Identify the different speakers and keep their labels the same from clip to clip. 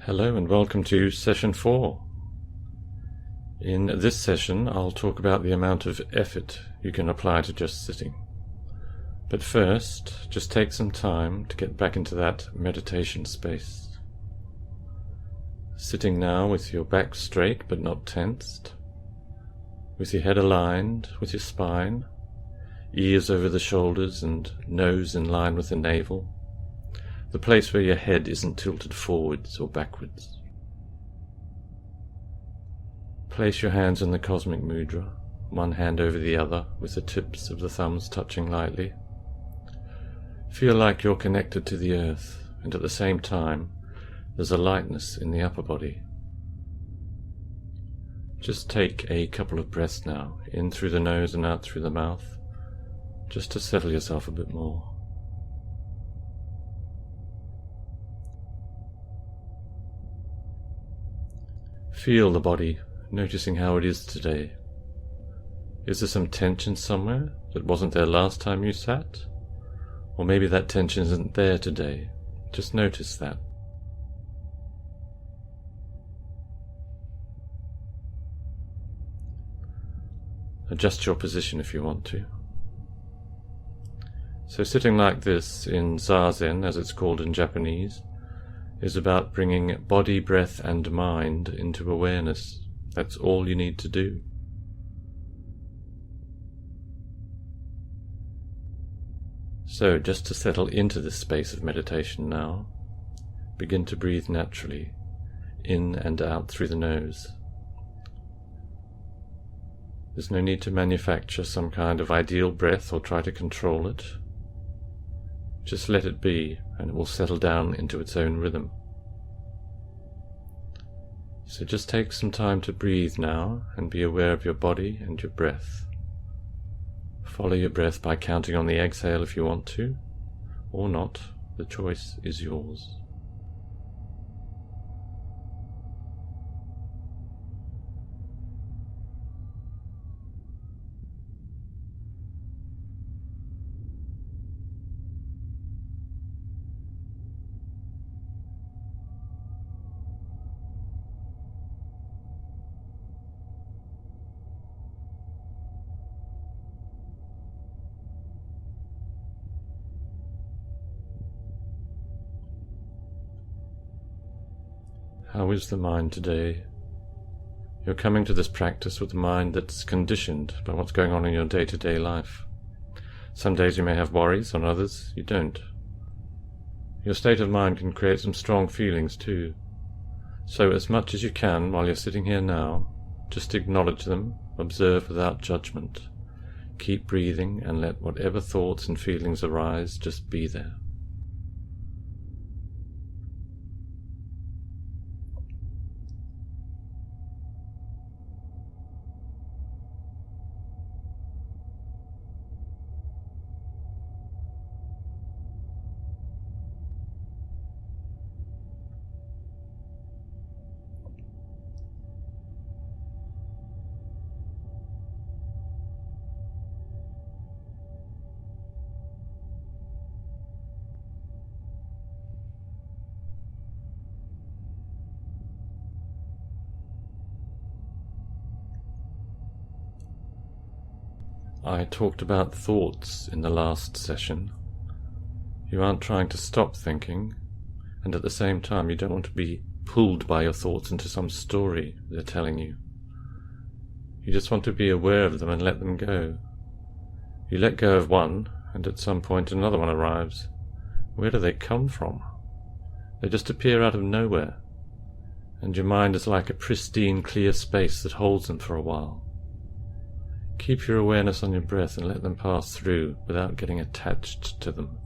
Speaker 1: Hello and welcome to session 4. In this session I'll talk about the amount of effort you can apply to just sitting. But first, just take some time to get back into that meditation space. Sitting now with your back straight but not tensed, with your head aligned with your spine, ears over the shoulders and nose in line with the navel. The place where your head isn't tilted forwards or backwards. Place your hands in the Cosmic Mudra, one hand over the other with the tips of the thumbs touching lightly. Feel like you're connected to the earth, and at the same time there's a lightness in the upper body. Just take a couple of breaths now, in through the nose and out through the mouth, just to settle yourself a bit more. Feel the body, noticing how it is today. Is there some tension somewhere that wasn't there last time you sat? Or maybe that tension isn't there today. Just notice that. Adjust your position if you want to. So sitting like this in Zazen, as it's called in Japanese, is about bringing body, breath and mind into awareness. That's all you need to do. So just to settle into this space of meditation now, begin to breathe naturally, in and out through the nose. There's no need to manufacture some kind of ideal breath or try to control it. Just let it be, and it will settle down into its own rhythm. So just take some time to breathe now and be aware of your body and your breath. Follow your breath by counting on the exhale if you want to, or not. The choice is yours. How is the mind today? You're coming to this practice with a mind that's conditioned by what's going on in your day-to-day life. Some days you may have worries, on others you don't. Your state of mind can create some strong feelings too. So as much as you can while you're sitting here now, just acknowledge them, observe without judgment. Keep breathing and let whatever thoughts and feelings arise just be there. I talked about thoughts in the last session. You aren't trying to stop thinking, and at the same time you don't want to be pulled by your thoughts into some story they're telling you. You just want to be aware of them and let them go. You let go of one, and at some point another one arrives. Where do they come from? They just appear out of nowhere, and your mind is like a pristine, clear space that holds them for a while. Keep your awareness on your breath and let them pass through without getting attached to them.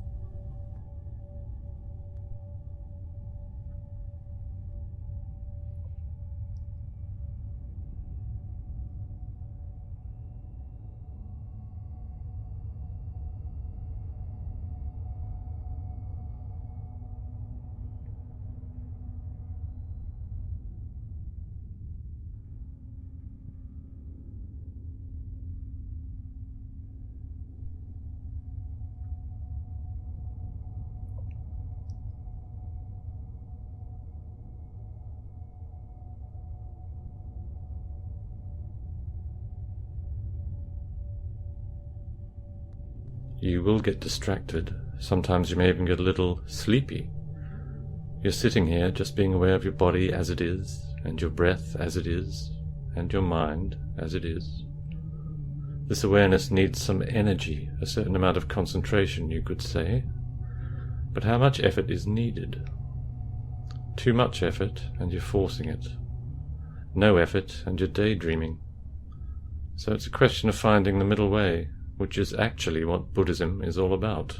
Speaker 1: You will get distracted. Sometimes you may even get a little sleepy. You're sitting here just being aware of your body as it is, and your breath as it is, and your mind as it is. This awareness needs some energy, a certain amount of concentration, you could say. But how much effort is needed? Too much effort, and you're forcing it. No effort, and you're daydreaming. So it's a question of finding the middle way, which is actually what Buddhism is all about.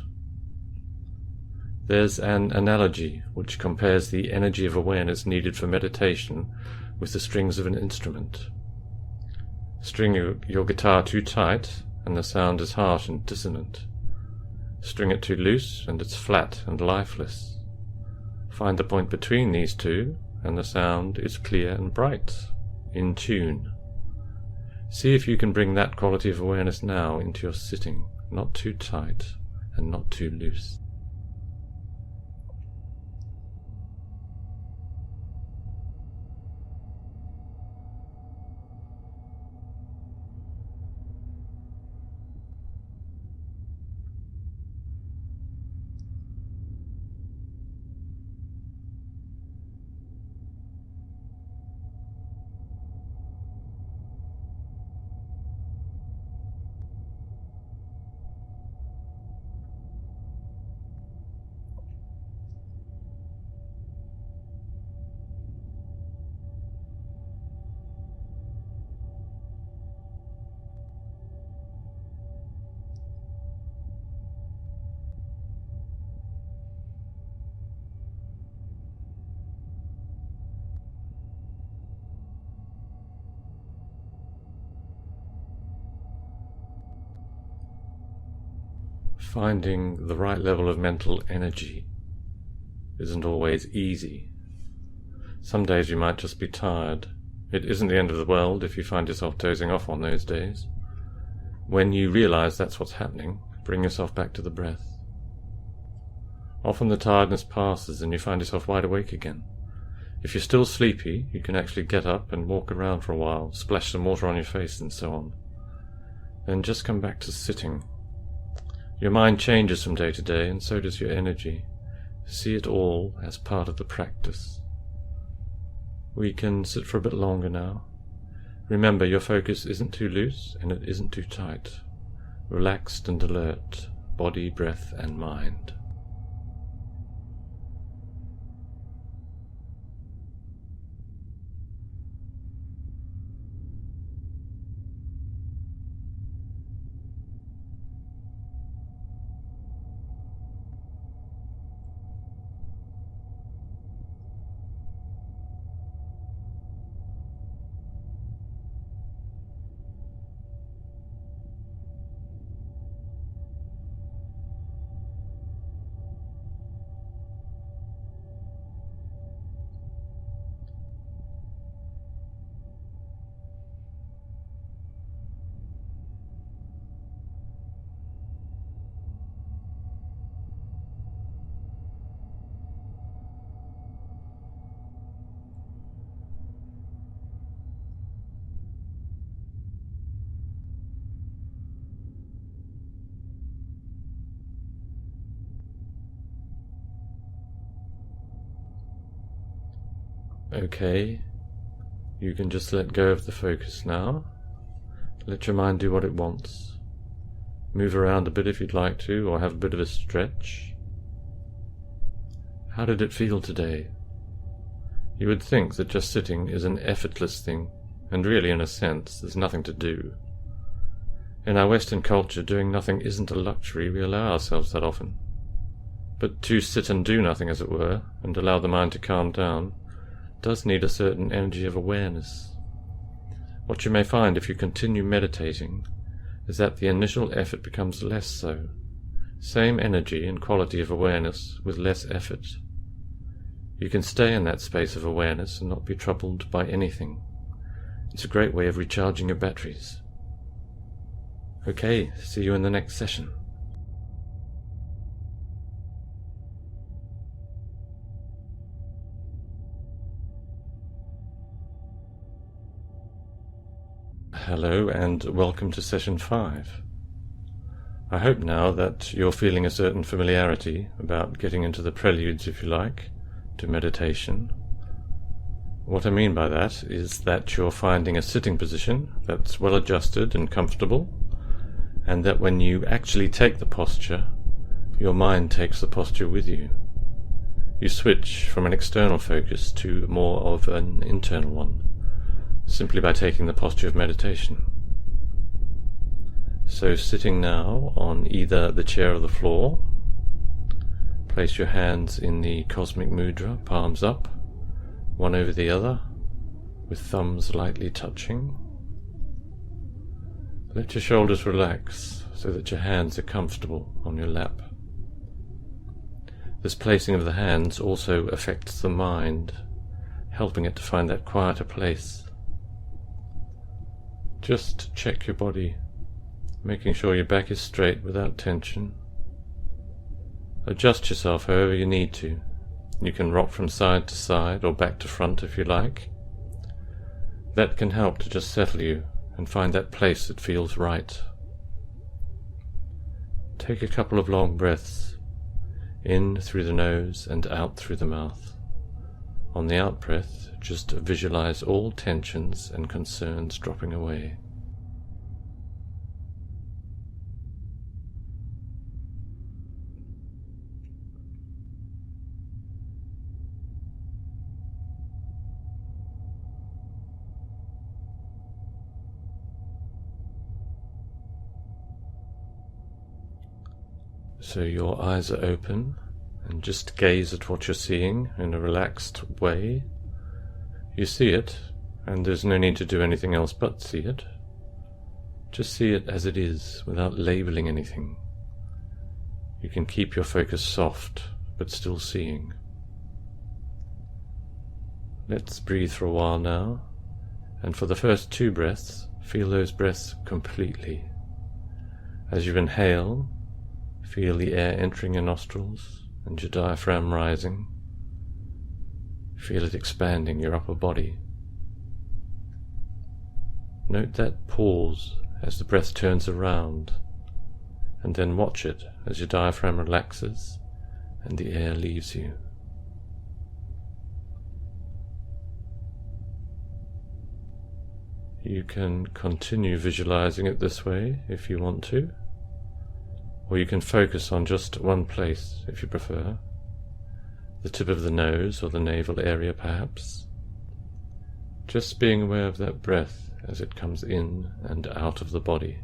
Speaker 1: There's an analogy which compares the energy of awareness needed for meditation with the strings of an instrument. String your guitar too tight, and the sound is harsh and dissonant. String it too loose, and it's flat and lifeless. Find the point between these two, and the sound is clear and bright, in tune. See if you can bring that quality of awareness now into your sitting, not too tight and not too loose. Finding the right level of mental energy isn't always easy. Some days you might just be tired. It isn't the end of the world if you find yourself dozing off on those days. When you realize that's what's happening, bring yourself back to the breath. Often the tiredness passes and you find yourself wide awake again. If you're still sleepy, you can actually get up and walk around for a while, splash some water on your face and so on. Then just come back to sitting. Your mind changes from day to day, and so does your energy. See it all as part of the practice. We can sit for a bit longer now. Remember, your focus isn't too loose, and it isn't too tight. Relaxed and alert, body, breath, and mind. Okay, you can just let go of the focus now. Let your mind do what it wants. Move around a bit if you'd like to, or have a bit of a stretch. How did it feel today? You would think that just sitting is an effortless thing, and really, in a sense, there's nothing to do. In our Western culture, doing nothing isn't a luxury we allow ourselves that often. But to sit and do nothing, as it were, and allow the mind to calm down, does need a certain energy of awareness. What you may find if you continue meditating is that the initial effort becomes less so. Same energy and quality of awareness with less effort. You can stay in that space of awareness and not be troubled by anything. It's a great way of recharging your batteries. Okay, see you in the next session. Hello and welcome to session 5. I hope now that you're feeling a certain familiarity about getting into the preludes, if you like, to meditation. What I mean by that is that you're finding a sitting position that's well adjusted and comfortable, and that when you actually take the posture, your mind takes the posture with you. You switch from an external focus to more of an internal one, simply by taking the posture of meditation. So sitting now on either the chair or the floor, place your hands in the Cosmic Mudra, palms up, one over the other, with thumbs lightly touching. Let your shoulders relax so that your hands are comfortable on your lap. This placing of the hands also affects the mind, helping it to find that quieter place. Just check your body, making sure your back is straight without tension. Adjust yourself however you need to. You can rock from side to side or back to front if you like. That can help to just settle you and find that place that feels right. Take a couple of long breaths, in through the nose and out through the mouth. On the out breath, just visualize all tensions and concerns dropping away. So your eyes are open, and just gaze at what you're seeing in a relaxed way. You see it, and there's no need to do anything else but see it. Just see it as it is, without labeling anything. You can keep your focus soft, but still seeing. Let's breathe for a while now, and for the first 2 breaths, feel those breaths completely. As you inhale, feel the air entering your nostrils and your diaphragm rising. Feel it expanding your upper body. Note that pause as the breath turns around, and then watch it as your diaphragm relaxes and the air leaves you. You can continue visualizing it this way if you want to, or you can focus on just one place if you prefer, the tip of the nose or the navel area perhaps. Just being aware of that breath as it comes in and out of the body.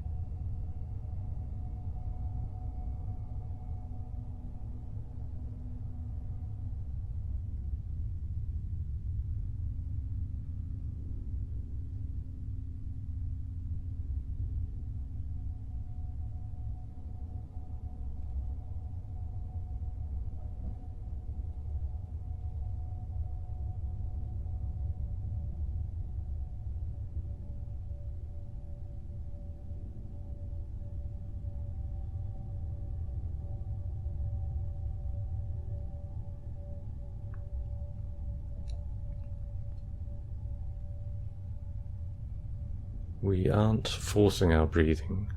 Speaker 1: We aren't forcing our breathing,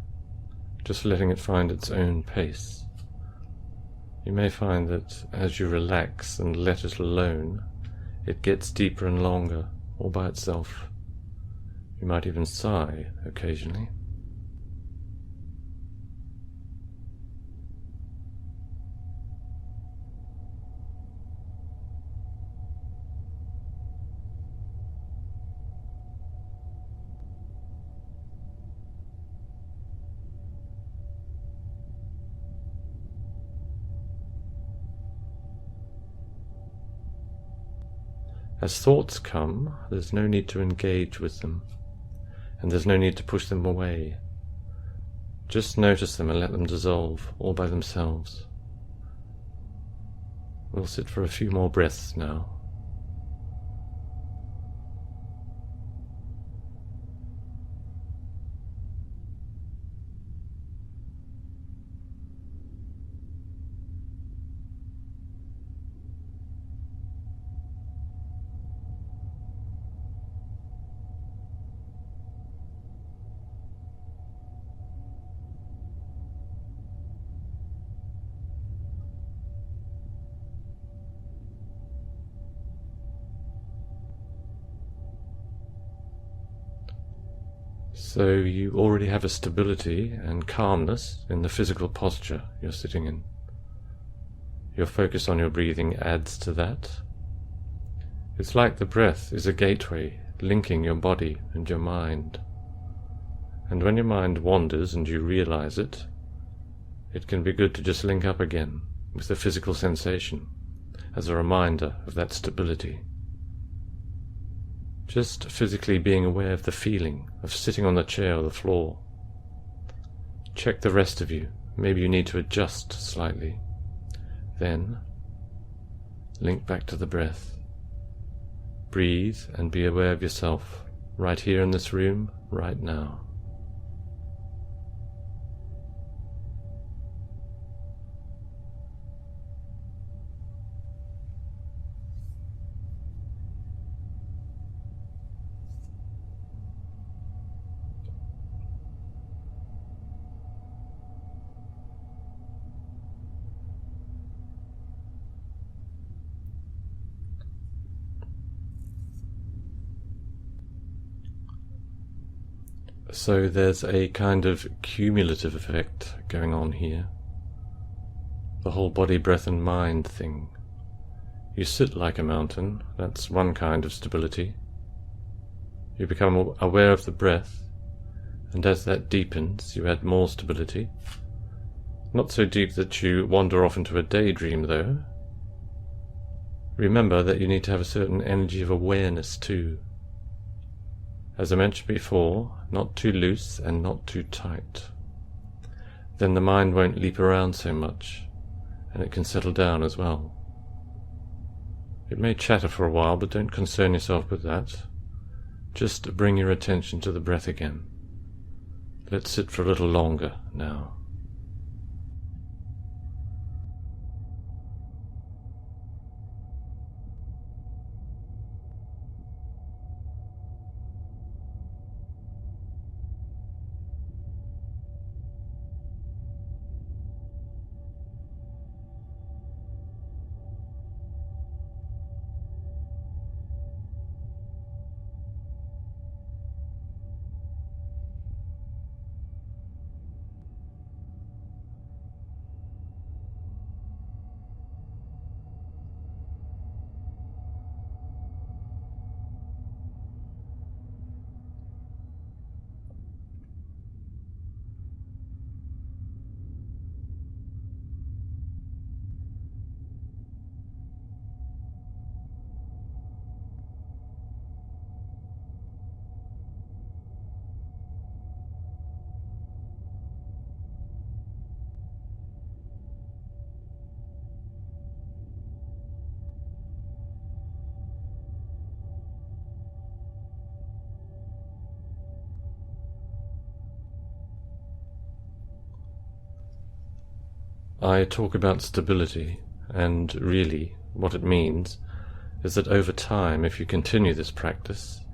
Speaker 1: just letting it find its own pace. You may find that as you relax and let it alone, it gets deeper and longer, all by itself. You might even sigh occasionally. As thoughts come, there's no need to engage with them, and there's no need to push them away. Just notice them and let them dissolve all by themselves. We'll sit for a few more breaths now. So you already have a stability and calmness in the physical posture you're sitting in. Your focus on your breathing adds to that. It's like the breath is a gateway linking your body and your mind. And when your mind wanders and you realize it, it can be good to just link up again with the physical sensation as a reminder of that stability. Just physically being aware of the feeling of sitting on the chair or the floor. Check the rest of you. Maybe you need to adjust slightly. Then, link back to the breath. Breathe and be aware of yourself, right here in this room, right now. So there's a kind of cumulative effect going on here. The whole body, breath and mind thing. You sit like a mountain, that's one kind of stability. You become aware of the breath, and as that deepens, you add more stability. Not so deep that you wander off into a daydream, though. Remember that you need to have a certain energy of awareness too. As I mentioned before, not too loose and not too tight. Then the mind won't leap around so much, and it can settle down as well. It may chatter for a while, but don't concern yourself with that. Just bring your attention to the breath again. Let's sit for a little longer now. I talk about stability, and really what it means is that over time, if you continue this practice,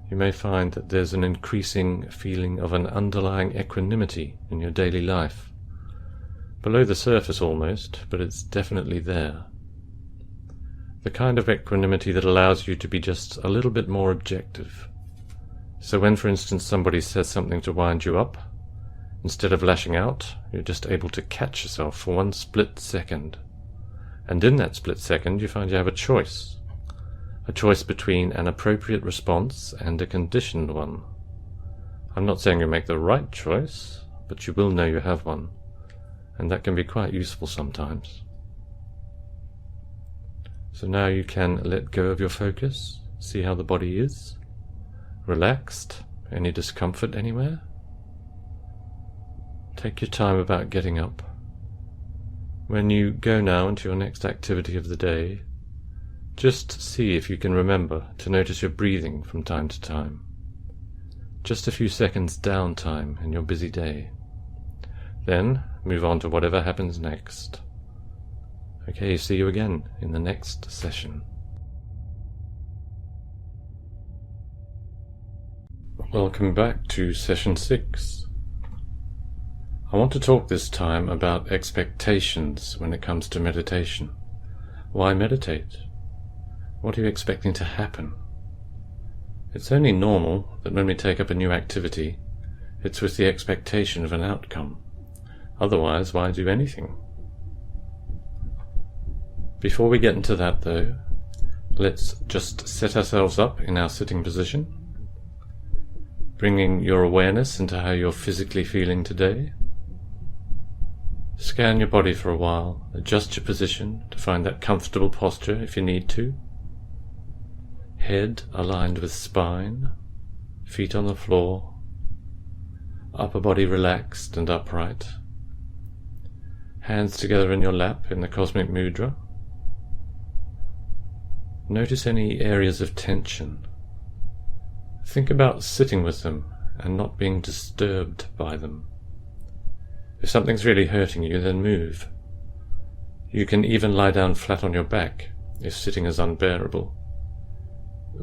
Speaker 1: you may find that there's an increasing feeling of an underlying equanimity in your daily life. Below the surface almost, but it's definitely there. The kind of equanimity that allows you to be just a little bit more objective. So when, for instance, somebody says something to wind you up, instead of lashing out, you're just able to catch yourself for one split second. And in that split second, you find you have a choice between an appropriate response and a conditioned one. I'm not saying you make the right choice, but you will know you have one, and that can be quite useful sometimes. So now you can let go of your focus, see how the body is, relaxed, any discomfort anywhere. Take your time about getting up. When you go now into your next activity of the day, just see if you can remember to notice your breathing from time to time. Just a few seconds downtime in your busy day. Then move on to whatever happens next. Okay, see you again in the next session. Welcome back to session 6. I want to talk this time about expectations when it comes to meditation. Why meditate? What are you expecting to happen? It's only normal that when we take up a new activity, It's with the expectation of an outcome. Otherwise, why do anything? Before we get into that, though, let's just set ourselves up in our sitting position, bringing your awareness into how you're physically feeling today. Scan your body for a while, adjust your position to find that comfortable posture if you need to. Head aligned with spine, feet on the floor, upper body relaxed and upright. Hands together in your lap in the Cosmic Mudra. Notice any areas of tension. Think about sitting with them and not being disturbed by them. If something's really hurting you, then move. You can even lie down flat on your back if sitting is unbearable.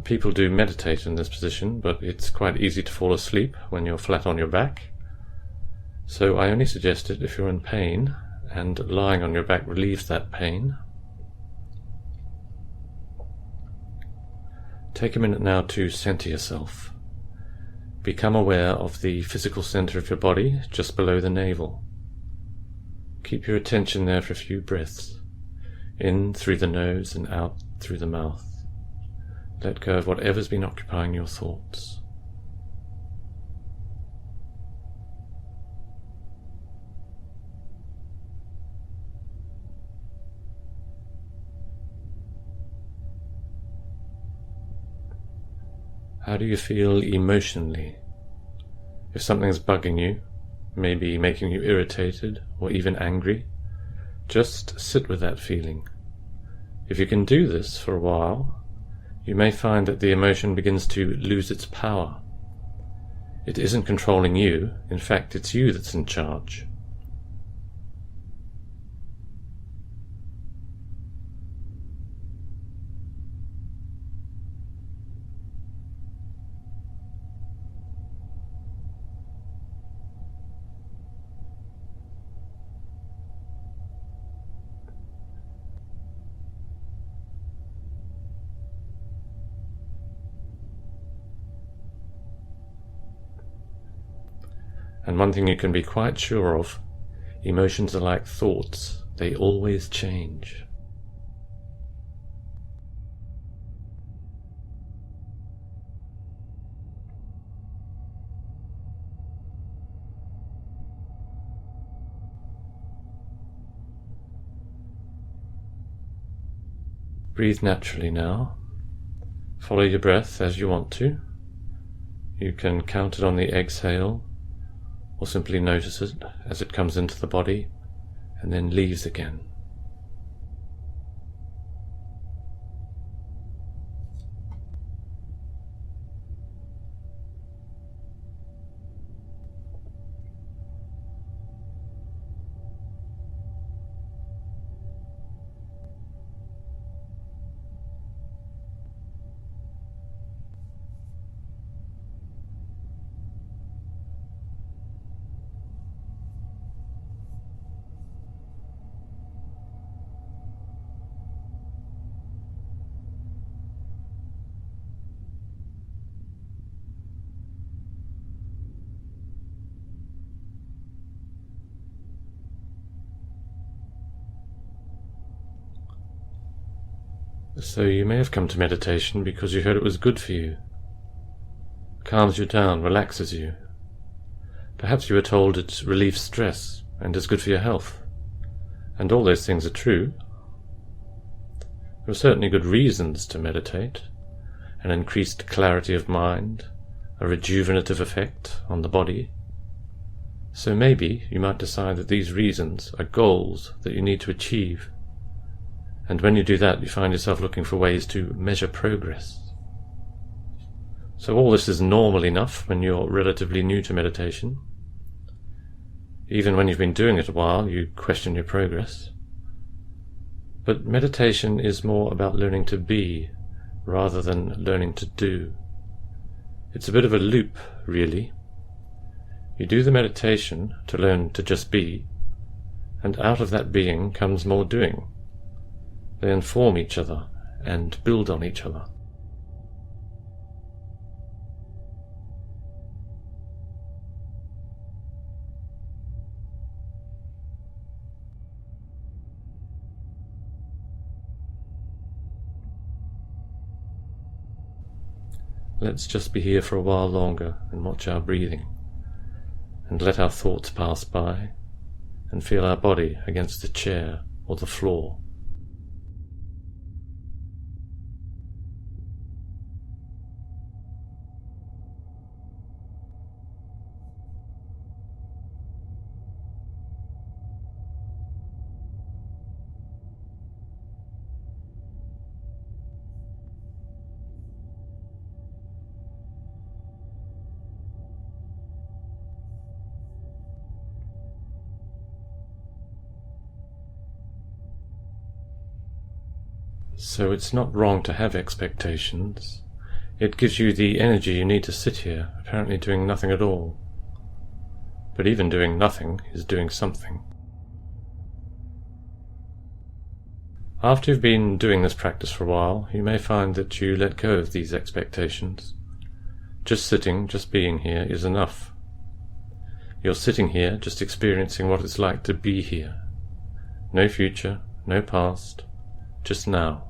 Speaker 1: People do meditate in this position, but it's quite easy to fall asleep when you're flat on your back. So I only suggest it if you're in pain, and lying on your back relieves that pain. Take a minute now to center yourself. Become aware of the physical center of your body, just below the navel. Keep your attention there for a few breaths, in through the nose and out through the mouth. Let go of whatever's been occupying your thoughts. How do you feel emotionally? If something's bugging you, maybe making you irritated or even angry, just sit with that feeling. If you can do this for a while, you may find that the emotion begins to lose its power. It isn't controlling you, in fact it's you that's in charge. And one thing you can be quite sure of, emotions are like thoughts, they always change. Breathe naturally now. Follow your breath as you want to. You can count it on the exhale, or simply notice it as it comes into the body and then leaves again. So you may have come to meditation because you heard it was good for you, calms you down, relaxes you. Perhaps you were told it relieves stress and is good for your health, and all those things are true. There are certainly good reasons to meditate: an increased clarity of mind, a rejuvenative effect on the body. So maybe you might decide that these reasons are goals that you need to achieve. And when you do that, you find yourself looking for ways to measure progress. So all this is normal enough when you're relatively new to meditation. Even when you've been doing it a while, you question your progress. But meditation is more about learning to be, rather than learning to do. It's a bit of a loop, really. You do the meditation to learn to just be, and out of that being comes more doing. They inform each other and build on each other. let's just be here for a while longer and watch our breathing, and let our thoughts pass by, and feel our body against the chair or the floor. So it's not wrong to have expectations. It gives you the energy you need to sit here, apparently doing nothing at all. But even doing nothing is doing something. After you've been doing this practice for a while, you may find that you let go of these expectations. Just sitting, just being here is enough. You're sitting here, just experiencing what it's like to be here. No future, no past, just now.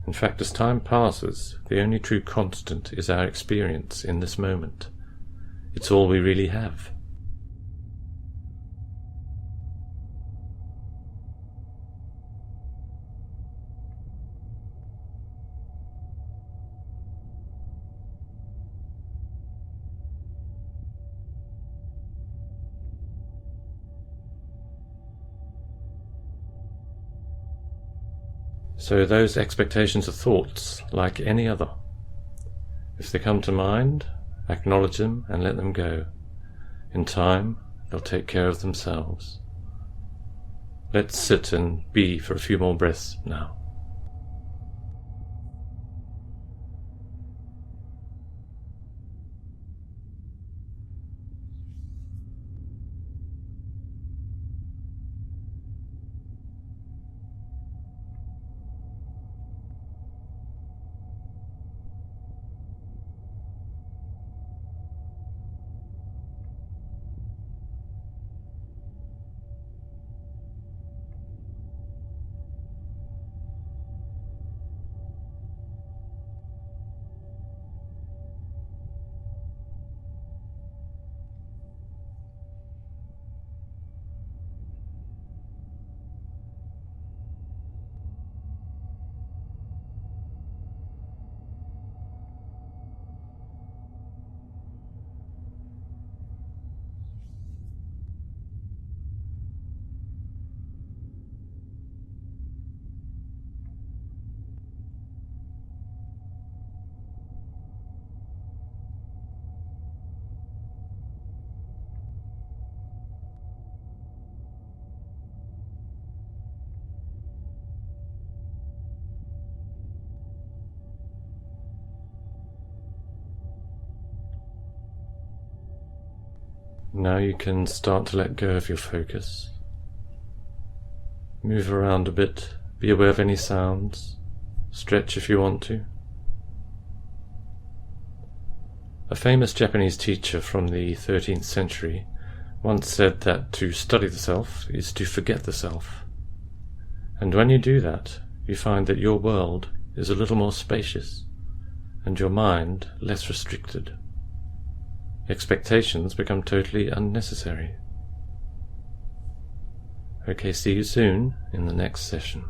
Speaker 1: In fact, as time passes, the only true constant is our experience in this moment. It's all we really have. So those expectations are thoughts, like any other. If they come to mind, acknowledge them and let them go. In time, they'll take care of themselves. Let's sit and be for a few more breaths now. Now you can start to let go of your focus. Move around a bit, be aware of any sounds, stretch if you want to. A famous Japanese teacher from the 13th century once said that to study the self is to forget the self. And when you do that, you find that your world is a little more spacious, and your mind less restricted. Expectations become totally unnecessary. Okay, see you soon in the next session.